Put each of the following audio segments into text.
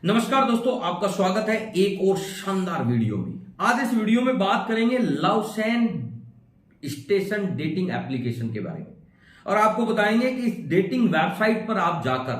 नमस्कार दोस्तों, आपका स्वागत है एक और शानदार वीडियो में। आज इस वीडियो में बात करेंगे love and station dating application के बारे में और आपको बताएंगे कि इस डेटिंग वेबसाइट पर आप जाकर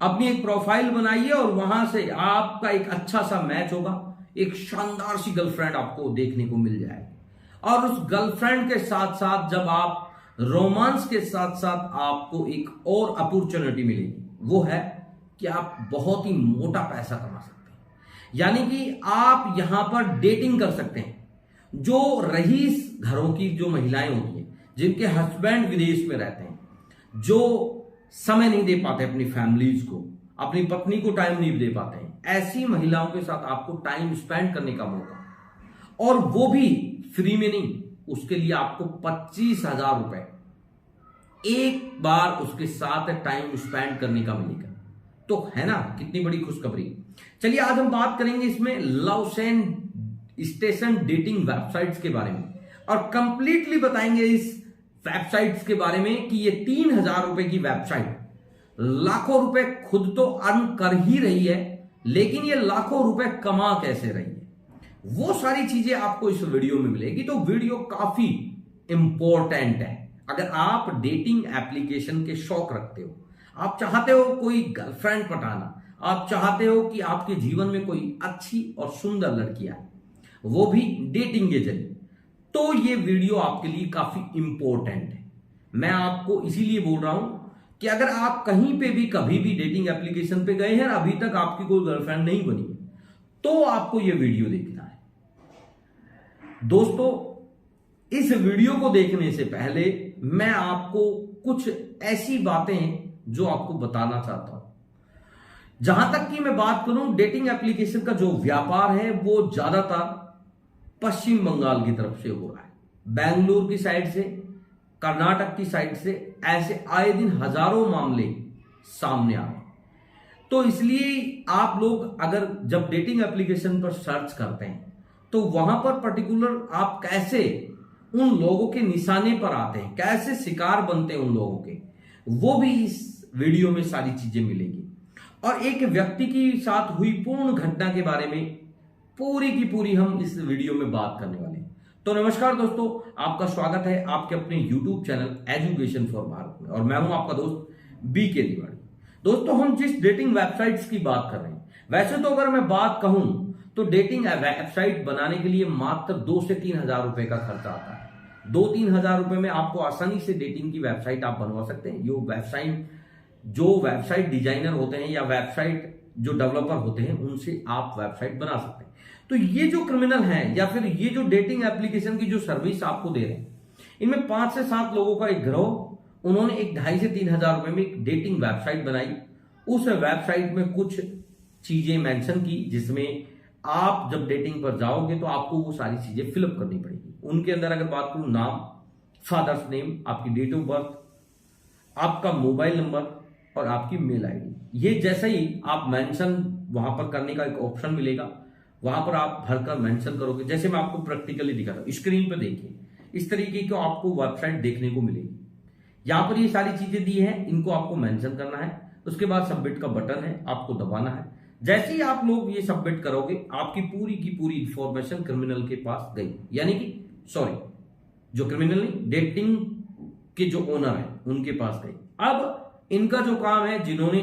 अपनी एक प्रोफाइल बनाइए और वहां से आपका एक अच्छा सा मैच होगा। एक शानदार सी गर्लफ्रेंड आपको देखने को मिल जाएगी और उस गर्लफ्रेंड के साथ साथ जब आप रोमांस के साथ साथ आपको एक और अपॉर्चुनिटी मिलेगी, वो है कि आप बहुत ही मोटा पैसा कमा सकते हैं। यानी कि आप यहां पर डेटिंग कर सकते हैं। जो रईस घरों की जो महिलाएं होती हैं, जिनके हस्बैंड विदेश में रहते हैं, जो समय नहीं दे पाते अपनी फैमिलीज को, अपनी पत्नी को टाइम नहीं दे पाते हैं, ऐसी महिलाओं के साथ आपको टाइम स्पेंड करने का मौका, और वो भी फ्री में नहीं। उसके लिए आपको 25,000 रुपए एक बार उसके साथ टाइम स्पेंड करने का मिलेगा। तो है ना कितनी बड़ी खुशखबरी। चलिए आज हम बात करेंगे इसमें love and station dating websites के बारे में और कंप्लीटली बताएंगे इस वेबसाइट्स के बारे में कि ये 3,000 रुपए की वेबसाइट लाखों रुपए खुद तो अर्न कर ही रही है, लेकिन ये लाखों रुपए कमा कैसे रही है, वो सारी चीजें आपको इस वीडियो में मिलेगी। तो वीडियो काफी इंपॉर्टेंट है। अगर आप डेटिंग एप्लीकेशन के शौक रखते हो, आप चाहते हो कोई गर्लफ्रेंड पटाना, आप चाहते हो कि आपके जीवन में कोई अच्छी और सुंदर लड़की आए, वो भी डेटिंग के जरिए, तो ये वीडियो आपके लिए काफी इंपॉर्टेंट है। मैं आपको इसीलिए बोल रहा हूं कि अगर आप कहीं पे भी कभी भी डेटिंग एप्लीकेशन पे गए हैं, अभी तक आपकी कोई गर्लफ्रेंड नहीं बनी है, तो आपको ये वीडियो देखना है। दोस्तों, इस वीडियो को देखने से पहले मैं आपको कुछ ऐसी बातें जो आपको बताना चाहता हूं। जहां तक की मैं बात करूं, डेटिंग एप्लीकेशन का जो व्यापार है वो ज्यादातर पश्चिम बंगाल की तरफ से हो रहा है, बेंगलुरु की साइड से, कर्नाटक की साइड से, ऐसे आए दिन हजारों मामले सामने आ रहे। तो इसलिए आप लोग अगर जब डेटिंग एप्लीकेशन पर सर्च करते हैं, तो वहां पर पर्टिकुलर आप कैसे उन लोगों के निशाने पर आते हैं, कैसे शिकार बनते हैं उन लोगों के, वो भी इस वीडियो में सारी चीजें मिलेंगी। और एक व्यक्ति की साथ हुई पूर्ण घटना के बारे में पूरी की पूरी हम इस वीडियो में बात करने वाले हैं। तो नमस्कार दोस्तों, आपका स्वागत है आपके अपने YouTube channel education for Bharat में, और मैं हूं आपका दोस्त BK तिवारी। दोस्तों, हम जिस डेटिंग वेबसाइट्स की बात कर रहे हैं, वैसे तो अगर मैं बात कहूं तो डेटिंग वेबसाइट बनाने के लिए मात्र 2 से 3,000 रुपए का खर्चा आता है। 2-3 हजार रुपए में आपको आसानी से डेटिंग की वेबसाइट आप बनवा सकते हैं। जो वेबसाइट डिजाइनर होते हैं या वेबसाइट जो डेवलपर होते हैं, उनसे आप वेबसाइट बना सकते हैं। तो ये जो क्रिमिनल हैं या फिर ये जो डेटिंग एप्लीकेशन की जो सर्विस आपको दे रहे हैं, इनमें 5 से 7 लोगों का एक गिरोह, उन्होंने एक 2.5 से 3 हजार रुपए में एक डेटिंग वेबसाइट बनाई। उस वेबसाइट में कुछ चीजें मेंशन की, जिसमें आप जब डेटिंग पर जाओगे तो आपको वो सारी चीजें फिलअप करनी पड़ेगी। उनके अंदर अगर बात करूं, नाम, फादर्स नेम, आपकी डेट ऑफ बर्थ, आपका मोबाइल नंबर और आपकी मेल आईडी, ये जैसे ही आप मेंशन वहां पर करने का एक ऑप्शन मिलेगा, वहां पर आप भरकर मेंशन करोगे। जैसे मैं आपको प्रैक्टिकली दिखा रहा हूं, स्क्रीन पर देखिए, इस तरीके की आपको वेबसाइट देखने को मिलेगी। यहां पर ये सारी चीजें दी हैं, इनको आपको मेंशन करना है। उसके बाद सबमिट का बटन है, आपको दबाना है। जैसे ही आप लोग ये सबमिट करोगे, आपकी पूरी की पूरी इंफॉर्मेशन क्रिमिनल के पास गई, यानी कि जो क्रिमिनल नहीं, डेटिंग के जो ओनर है उनके पास गई। अब इनका जो काम है, जिन्होंने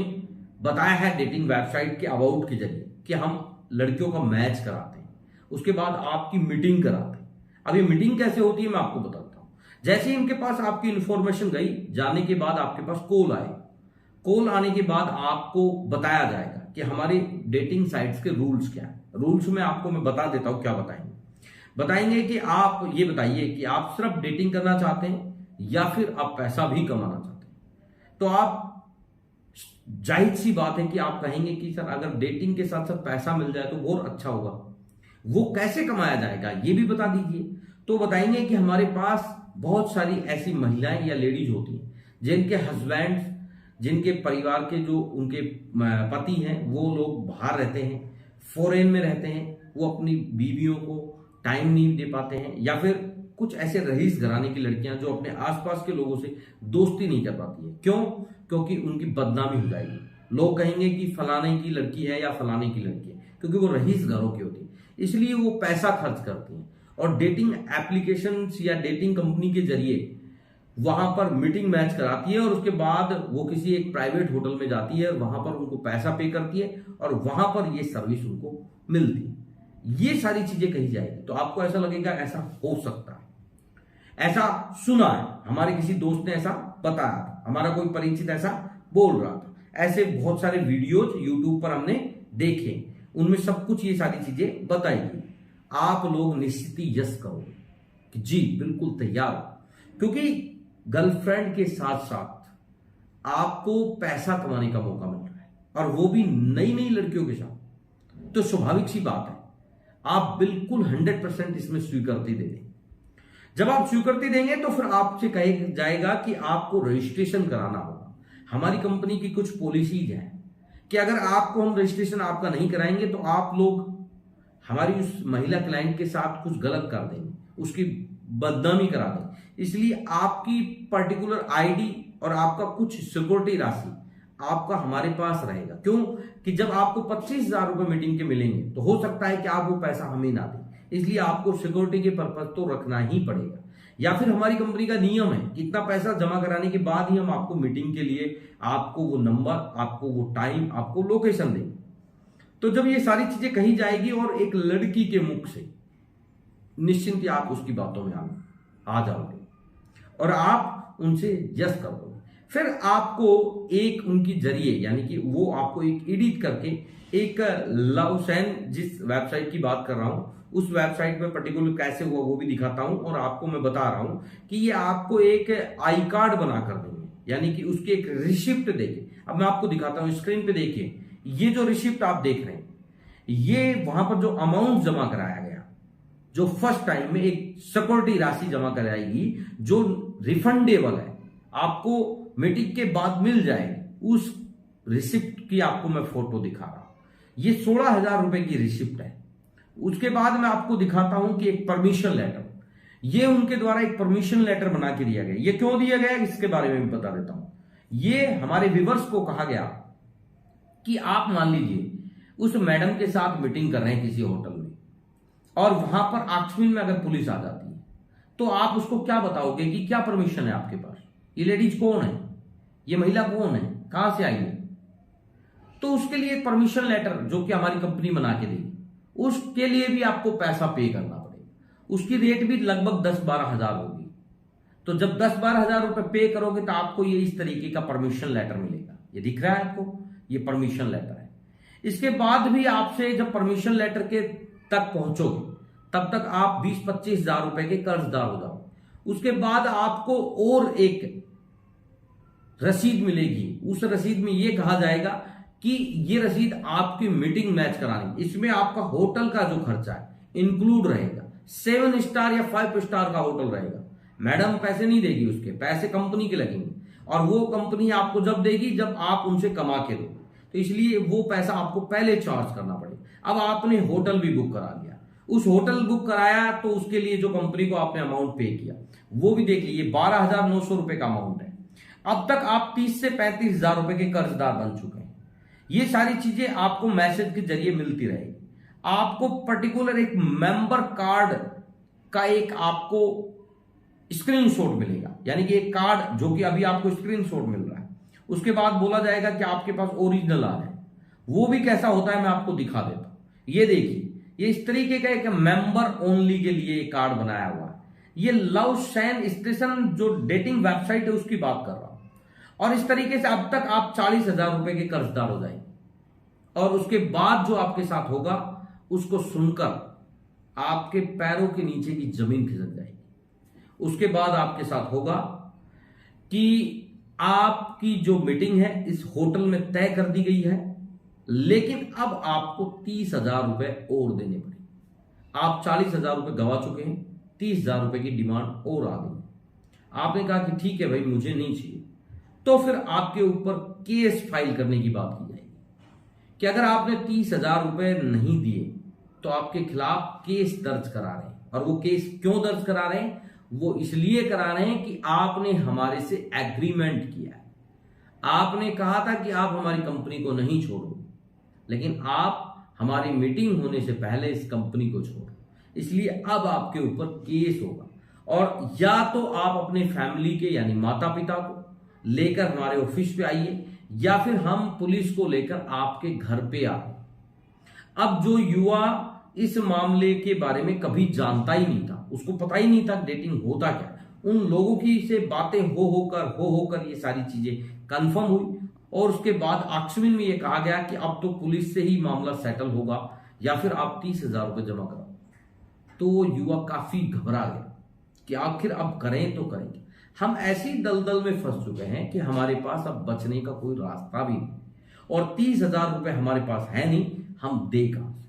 बताया है डेटिंग वेबसाइट के अबाउट के जरिए कि हम लड़कियों का मैच कराते हैं, उसके बाद आपकी मीटिंग कराते हैं। अब ये मीटिंग कैसे होती है मैं आपको बताता हूं। जैसे ही इनके पास आपकी इंफॉर्मेशन गई, जाने के बाद आपके पास कॉल आए। कॉल आने के बाद आपको बताया जाएगा कि हमारी डेटिंग साइट्स के रूल्स क्या है। रूल्स में आपको मैं बता देता हूं क्या बताएंगे कि आप ये बताइए कि आप सिर्फ डेटिंग करना चाहते हैं या फिर आप पैसा भी कमाना चाहते हैं। तो आप, जाहिर सी बात है कि आप कहेंगे कि सर अगर डेटिंग के साथ साथ पैसा मिल जाए तो बहुत अच्छा होगा, वो कैसे कमाया जाएगा ये भी बता दीजिए। तो बताएंगे कि हमारे पास बहुत सारी ऐसी महिलाएं या लेडीज होती हैं जिनके हस्बैंड, जिनके परिवार के जो उनके पति हैं, वो लोग बाहर रहते हैं, फॉरेन में रहते हैं, वो अपनी बीवियों को टाइम नहीं दे पाते हैं, या फिर कुछ ऐसे रईस घराने की लड़कियां जो अपने आसपास के लोगों से दोस्ती नहीं कर पाती है। क्यों? क्योंकि उनकी बदनामी हो जाएगी, लोग कहेंगे कि फलाने की लड़की है या फलाने की लड़की है, क्योंकि वो रईस घरों की होती है, इसलिए वो पैसा खर्च करती हैं और डेटिंग एप्लीकेशन या डेटिंग कंपनी के जरिए वहां पर मीटिंग मैच कराती है और उसके बाद वो किसी एक प्राइवेट होटल में जाती है और वहां पर उनको पैसा पे करती है और वहां पर ये सर्विस उनको मिलती है। ये सारी चीजें कही जाएगी तो आपको ऐसा लगेगा ऐसा हो सकता है, ऐसा सुना है, हमारे किसी दोस्त ने ऐसा बताया था, हमारा कोई परिचित ऐसा बोल रहा था। ऐसे बहुत सारे वीडियोज यूट्यूब पर हमने देखे, उनमें सब कुछ ये सारी चीजें बताई गई। आप लोग निश्चित ही यस करोगे कि जी बिल्कुल तैयार हो, क्योंकि गर्लफ्रेंड के साथ साथ आपको पैसा कमाने का मौका मिल रहा है और वो भी नई नई लड़कियों के साथ। तो स्वाभाविक सी बात है, आप बिल्कुल 100% इसमें स्वीकृति दे दें। जब आप स्वीकृति देंगे तो फिर आपसे कहा जाएगा कि आपको रजिस्ट्रेशन कराना होगा। हमारी कंपनी की कुछ पॉलिसीज हैं कि अगर आपको हम रजिस्ट्रेशन आपका नहीं कराएंगे तो आप लोग हमारी उस महिला क्लाइंट के साथ कुछ गलत कर देंगे, उसकी बदनामी करा देंगे। इसलिए आपकी पर्टिकुलर आईडी और आपका कुछ सिक्योरिटी राशि आपका हमारे पास रहेगा। क्यों कि जब आपको 25,000 रुपए मीटिंग के मिलेंगे तो हो सकता है कि आप वो पैसा हमें ना दें, इसलिए आपको सिक्योरिटी के पर्पज तो रखना ही पड़ेगा। या फिर हमारी कंपनी का नियम है कि इतना पैसा जमा कराने के बाद ही हम आपको मीटिंग के लिए आपको वो नंबर, आपको वो टाइम, आपको लोकेशन देंगे। तो जब ये सारी चीजें कही जाएगी और एक लड़की के मुख से, निश्चिंत ही आप उसकी बातों में आ जाओगे और आप उनसे यस कर दोगे। फिर आपको एक उनकी जरिए यानी कि वो आपको एक एडिट करके एक लवसेन, जिस वेबसाइट की बात कर रहा हूं उस वेबसाइट पे पर्टिकुलर कैसे हुआ वो भी दिखाता हूं और आपको मैं बता रहा हूं कि ये आपको एक आई कार्ड बना कर देंगे, यानी कि उसकी एक रिसिप्ट देंगे। अब मैं आपको दिखाता हूं, स्क्रीन पे देखिए, ये जो रिसिप्ट आप देख रहे हैं, ये वहां पर जो अमाउंट जमा कराया गया, जो फर्स्ट टाइम में एक सिक्योरिटी राशि जमा कराएगी जो रिफंडेबल है, आपको मीटिंग के बाद मिल जाएगी, उस रिसिप्ट की आपको मैं फोटो दिखा रहा हूं। ये 16,000 रुपए की रिसिप्ट है। उसके बाद मैं आपको दिखाता हूं कि एक परमिशन लेटर, ये उनके द्वारा एक परमिशन लेटर बना के दिया गया। ये क्यों दिया गया इसके बारे में भी बता देता हूं। ये हमारे व्यूअर्स को कहा गया कि आप मान लीजिए उस मैडम के साथ मीटिंग कर रहे हैं किसी होटल में और वहां पर आकस्मिक में अगर पुलिस आ जाती है तो आप उसको क्या बताओगे कि क्या परमिशन है आपके पास, ये लेडीज कौन है, ये महिला कौन है, कहां से आई है। तो उसके लिए एक परमिशन लेटर जो कि हमारी कंपनी बना के देगी, उसके लिए भी आपको पैसा पे करना पड़ेगा। उसकी रेट भी लगभग 10-12 हजार होगी। तो जब 10-12 हजार रुपए पे करोगे तो आपको ये इस तरीके का परमिशन लेटर मिलेगा। ये दिख रहा है आपको, ये परमिशन लेटर है। इसके बाद भी आपसे जब परमिशन लेटर के तक पहुंचोगे तब तक आप 20-25 हजार रुपए के कर्जदार हो जाओ। उसके बाद आपको और एक रसीद मिलेगी। उस रसीद में यह कहा जाएगा कि ये रसीद आपकी मीटिंग मैच करानी, इसमें आपका होटल का जो खर्चा है इंक्लूड रहेगा। 7 स्टार या 5 स्टार का होटल रहेगा। मैडम पैसे नहीं देगी, उसके पैसे कंपनी के लगेंगे और वो कंपनी आपको जब देगी जब आप उनसे कमा के दो, तो इसलिए वो पैसा आपको पहले चार्ज करना पड़ेगा। अब आपने होटल भी बुक करा लिया, उस होटल बुक कराया तो उसके लिए जो कंपनी को आपने अमाउंट पे किया वो भी देख लीजिए, 12,900 रुपए का अमाउंट है। अब तक आप 30 से 35 हजार रुपए के कर्जदार बन चुके हैं। ये सारी चीजें आपको मैसेज के जरिए मिलती रहेगी। आपको पर्टिकुलर एक मेंबर कार्ड का एक आपको स्क्रीनशॉट मिलेगा, यानी कि एक कार्ड जो कि अभी आपको स्क्रीनशॉट मिल रहा है। उसके बाद बोला जाएगा कि आपके पास ओरिजिनल आ है, वो भी कैसा होता है मैं आपको दिखा देता हूं। ये देखिए, ये इस तरीके का एक मेंबर ओनली के लिए कार्ड बनाया हुआ है। ये लवसेन स्टेशन जो डेटिंग वेबसाइट है उसकी बात कर रहा हूं। और इस तरीके से अब तक आप 40,000 रुपए के कर्जदार हो जाएंगे और उसके बाद जो आपके साथ होगा उसको सुनकर आपके पैरों के नीचे की जमीन खिसक जाएगी। उसके बाद आपके साथ होगा कि आपकी जो मीटिंग है इस होटल में तय कर दी गई है, लेकिन अब आपको 30,000 रुपए और देने पड़े। आप 40,000 रुपए गवा चुके हैं, 30,000 रुपए की डिमांड और आ गई। आपने कहा कि ठीक है भाई मुझे नहीं चाहिए, तो फिर आपके ऊपर केस फाइल करने की बात की जाएगी कि अगर आपने 30,000 रुपए नहीं दिए तो आपके खिलाफ केस दर्ज करा रहे हैं। और वो केस क्यों दर्ज करा रहे हैं? वो इसलिए करा रहे हैं कि आपने हमारे से एग्रीमेंट किया है। आपने कहा था कि आप हमारी कंपनी को नहीं छोड़ोगे, लेकिन आप हमारी मीटिंग होने से पहले इस कंपनी को छोड़ो, इसलिए अब आपके ऊपर केस होगा। और या तो आप अपने फैमिली के यानी माता पिता को लेकर हमारे ऑफिस पे आइए, या फिर हम पुलिस को लेकर आपके घर पे आए। अब जो युवा इस मामले के बारे में कभी जानता ही नहीं था, उसको पता ही नहीं था डेटिंग होता क्या, उन लोगों की से बातें हो होकर ये सारी चीजें कंफर्म हुई, और उसके बाद आश्विन में ये कहा गया कि अब तो पुलिस से ही मामला सेटल होगा या फिर आप 30,000 रुपए जमा कराओ। तो युवा काफी घबरा गया कि आखिर अब करें तो करेंगे। हम ऐसी दलदल में फंस चुके हैं कि हमारे पास अब बचने का कोई रास्ता भी नहीं, और 30,000 रुपए हमारे पास है नहीं, हम दे कहां से।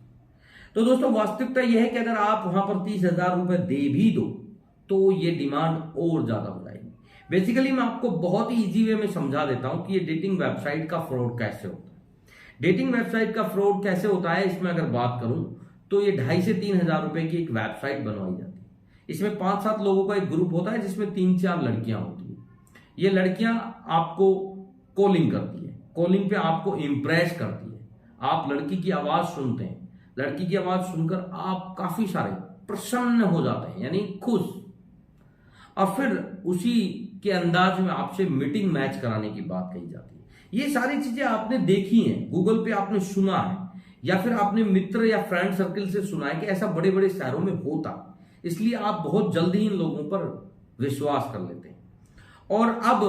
तो दोस्तों वास्तविकता यह है कि अगर आप वहां पर 30,000 रुपए दे भी दो तो ये डिमांड और ज्यादा हो जाएगी। बेसिकली मैं आपको बहुत ही इजी वे में समझा देता हूं कि ये डेटिंग वेबसाइट का फ्रॉड कैसे होता है। डेटिंग वेबसाइट का फ्रॉड कैसे होता है, इसमें अगर बात करूं तो ये 2,500 से 3,000 रुपए की एक वेबसाइट बनवाई जाती है। इसमें 5-7 लोगों का एक ग्रुप होता है जिसमें 3-4 लड़कियां होती है। ये लड़कियां आपको कॉलिंग करती है, कॉलिंग पे आपको इंप्रेस करती है, आप लड़की की आवाज सुनते हैं, लड़की की आवाज सुनकर आप काफी सारे प्रसन्न हो जाते हैं यानी खुश, और फिर उसी के अंदाज में आपसे मीटिंग मैच कराने की बात कही जाती है। ये सारी चीजें आपने देखी हैं, गूगल पे आपने सुना है, या फिर आपने मित्र या फ्रेंड सर्किल से सुना है कि ऐसा बड़े बड़े शहरों में होता, इसलिए आप बहुत जल्दी इन लोगों पर विश्वास कर लेते हैं। और अब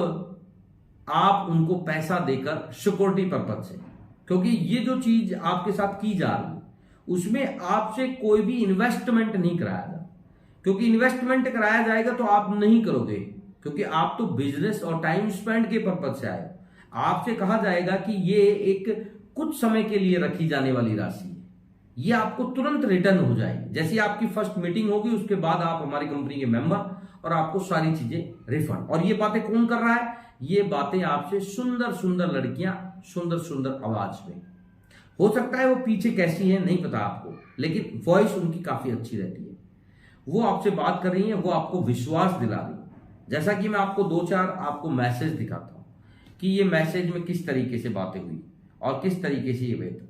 आप उनको पैसा देकर सिक्योरिटी पर्पज से, क्योंकि ये जो चीज आपके साथ की जा रही है उसमें आपसे कोई भी इन्वेस्टमेंट नहीं कराया जा, क्योंकि इन्वेस्टमेंट कराया जाएगा तो आप नहीं करोगे, क्योंकि आप तो बिजनेस और टाइम स्पेंड के पर्पज से आए। आपसे कहा जाएगा कि ये एक कुछ समय के लिए रखी जाने वाली राशि है, ये आपको तुरंत रिटर्न हो जाएगी। जैसे आपकी फर्स्ट मीटिंग होगी उसके बाद आप हमारी कंपनी के मेंबर, और आपको सारी चीजें रिफंड। और ये बातें कौन कर रहा है, ये बातें आपसे सुंदर सुंदर लड़कियां सुंदर सुंदर आवाज में, हो सकता है वो पीछे कैसी है नहीं पता आपको, लेकिन वॉइस उनकी काफी अच्छी रहती है। वो आपसे बात कर रही है, वो आपको विश्वास दिला रही है। जैसा कि मैं आपको 2-4 आपको मैसेज दिखाता हूं कि ये मैसेज में किस तरीके से बातें हुई और किस तरीके से ये बेहतर।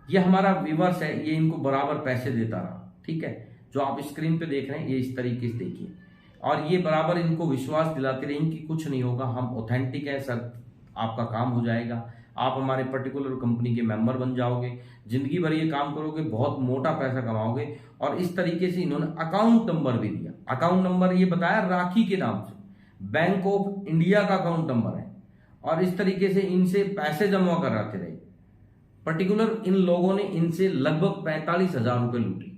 ये हमारा व्यूअर्स है, ये इनको बराबर पैसे देता रहा, ठीक है, जो आप स्क्रीन पे देख रहे हैं ये इस तरीके से देखिए, और ये बराबर इनको विश्वास दिलाती रही कि कुछ नहीं होगा, हम ऑथेंटिक है सर, आपका काम हो जाएगा, आप हमारे पर्टिकुलर कंपनी के मेंबर बन जाओगे, जिंदगी भर ये काम करोगे, बहुत मोटा पैसा कमाओगे। और इस तरीके से इन्होंने अकाउंट नंबर भी दिया, अकाउंट नंबर ये बताया राखी के नाम से, बैंक ऑफ इंडिया का अकाउंट नंबर है, और इस तरीके से इनसे पैसे जमा कराते रहे। पर्टिकुलर इन लोगों ने इनसे लगभग 45,000 रुपए लूटे,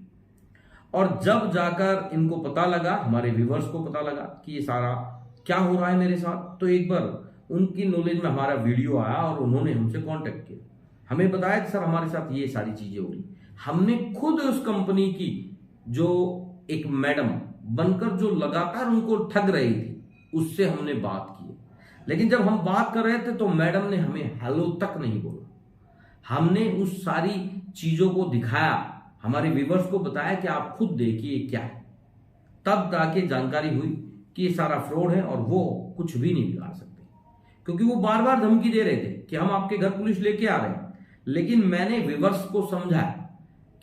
और जब जाकर इनको पता लगा, हमारे व्यूवर्स को पता लगा कि ये सारा क्या हो रहा है मेरे साथ, तो एक बार उनकी नॉलेज में हमारा वीडियो आया और उन्होंने हमसे कांटेक्ट किया, हमें बताया कि सर हमारे साथ ये सारी चीजें हो रही। हमने खुद उस कंपनी की जो एक मैडम बनकर जो लगातार उनको ठग रही थी उससे हमने बात की, लेकिन जब हम बात कर रहे थे तो मैडम ने हमें हेलो तक नहीं बोला। हमने उस सारी चीजों को दिखाया, हमारे व्यूवर्स को बताया कि आप खुद देखिए क्या है, तब जाके जानकारी हुई कि ये सारा फ्रॉड है और वो कुछ भी नहीं बिगाड़ सकते, क्योंकि वो बार बार धमकी दे रहे थे कि हम आपके घर पुलिस लेके आ रहे हैं। लेकिन मैंने व्यूवर्स को समझाया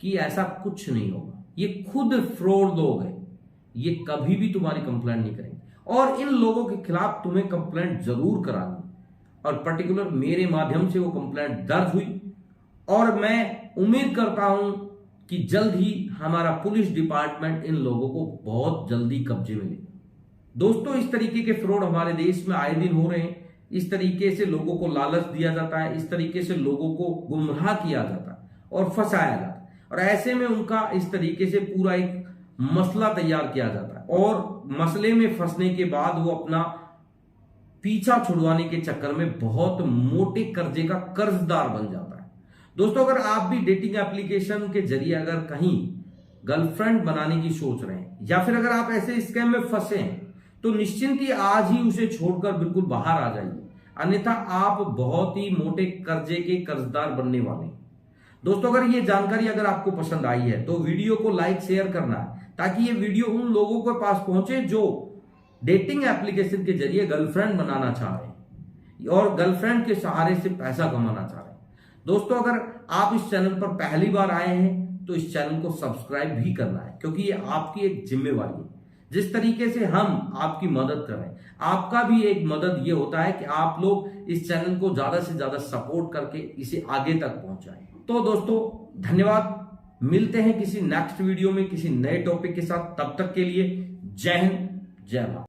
कि ऐसा कुछ नहीं होगा, ये खुद फ्रॉड लोग हैं, ये कभी भी तुम्हारी कंप्लेंट नहीं करेंगे, और इन लोगों के खिलाफ तुम्हें कंप्लेंट जरूर करानी। और पर्टिकुलर मेरे माध्यम से वो कंप्लेंट दर्ज हुई, और मैं उम्मीद करता हूं कि जल्द ही हमारा पुलिस डिपार्टमेंट इन लोगों को बहुत जल्दी कब्जे में ले। दोस्तों इस तरीके के फ्रॉड हमारे देश में आए दिन हो रहे हैं, इस तरीके से लोगों को लालच दिया जाता है, इस तरीके से लोगों को गुमराह किया जाता है और फंसाया जाता है, और ऐसे में उनका इस तरीके से पूरा एक मसला तैयार किया जाता है, और मसले में फंसने के बाद वो अपना पीछा छुड़वाने के चक्कर में बहुत मोटे कर्जे का कर्जदार बन जाता है। दोस्तों अगर आप भी डेटिंग एप्लीकेशन के जरिए अगर कहीं गर्लफ्रेंड बनाने की सोच रहे हैं, या फिर अगर आप ऐसे स्कैम में फंसे हैं, तो निश्चिंत ही आज ही उसे छोड़कर बिल्कुल बाहर आ जाइए, अन्यथा आप बहुत ही मोटे कर्जे के कर्जदार बनने वाले हैं। दोस्तों अगर ये जानकारी अगर आपको पसंद आई है तो वीडियो को लाइक शेयर करना है, ताकि ये वीडियो उन लोगों के पास पहुंचे जो डेटिंग एप्लीकेशन के जरिए गर्लफ्रेंड बनाना चाह रहे हैं, और गर्लफ्रेंड के सहारे से पैसा कमाना चाह रहे हैं। दोस्तों, अगर आप इस चैनल पर पहली बार आए हैं तो इस चैनल को सब्सक्राइब भी करना है, क्योंकि ये आपकी एक जिम्मेवारी है। जिस तरीके से हम आपकी मदद कर रहे हैं, आपका भी एक मदद ये होता है कि आप लोग इस चैनल को ज्यादा से ज्यादा सपोर्ट करके इसे आगे तक पहुंचाएं। तो दोस्तों, धन्यवाद। मिलते हैं किसी नेक्स्ट वीडियो में किसी नए टॉपिक के साथ। तब तक के लिए जय हिंद, जय भारत।